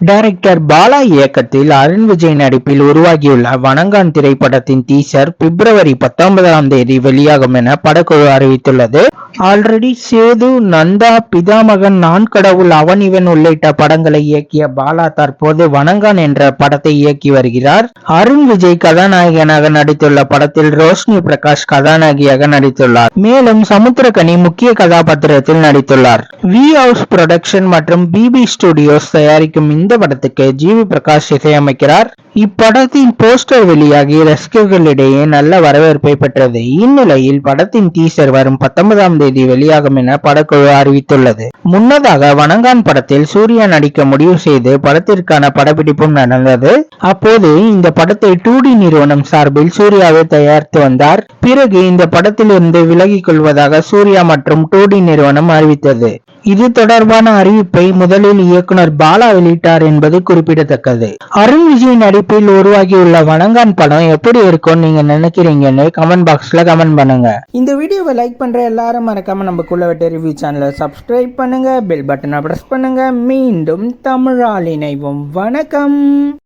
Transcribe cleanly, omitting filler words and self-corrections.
Director Bala இயக்கத்தில் அருண் விஜய் நடிப்பில் உருவாகியுள்ள வணங்கான் திரைப்படத்தின் டீசர் பிப்ரவரி 19ஆம் தேதி வெளியாகும் என படக்குழு அறிவித்துள்ளது. ஆல்ரெடி சேது, நந்தா, பிதாமகன், நான் கடவுள், அவன் இவன் உள்ளிட்ட படங்களை இயக்கிய பாலா தற்போது வணங்கான் என்ற படத்தை இயக்கி வருகிறார். அருண் விஜய் கதாநாயகனாக நடித்துள்ள படத்தில் ரோஷினி பிரகாஷ் கதாநாயகியாக நடித்துள்ளார். மேலும் சமுத்திரக்கனி முக்கிய கதாபாத்திரத்தில் நடித்துள்ளார். வி ஹவுஸ் புரொடக்ஷன் மற்றும் பிபி ஸ்டுடியோஸ் தயாரிக்கும் இந்த படத்துக்கு ஜிவி பிரகாஷ் இசையமைக்கிறார். இப்படத்தின் போஸ்டர் வெளியாகி ரசிகர்களிடையே நல்ல வரவேற்பை பெற்றது. இந்நிலையில் படத்தின் டீசர் வரும் 19ஆம் தேதி வெளியாகும் என படக்குழு அறிவித்துள்ளது. முன்னதாக வணங்கான் படத்தில் சூர்யா நடிக்க முடிவு செய்து படத்திற்கான படப்பிடிப்பும் நடந்தது. அப்போது இந்த படத்தை 2D நிறுவனம் சார்பில் சூர்யாவை தயாரித்து வந்தார். பிறகு இந்த படத்திலிருந்து விலகிக் கொள்வதாக சூர்யா மற்றும் 2D நிறுவனம் அறிவித்தது. இது தொடர்பான அறிவிப்பை முதலில் இயக்குனர் பாலா வெளியிட்டார் என்பது குறிப்பிடத்தக்கது. அருண் விஜய் நடிப்பில் உருவாகியுள்ள வணங்கான் படம் எப்படி இருக்கும் நீங்க நினைக்கிறீங்கன்னு கமெண்ட் பாக்ஸ்ல கமெண்ட் பண்ணுங்க. இந்த வீடியோவை லைக் பண்ற எல்லாரும் மறக்காம நம்ம குள்ளவெட்ட ரிவ்யூ சேனலை சப்ஸ்கிரைப் பண்ணுங்க, பெல் பட்டனை பிரஸ் பண்ணுங்க. மீண்டும் தமிழால் இணைவோம். வணக்கம்.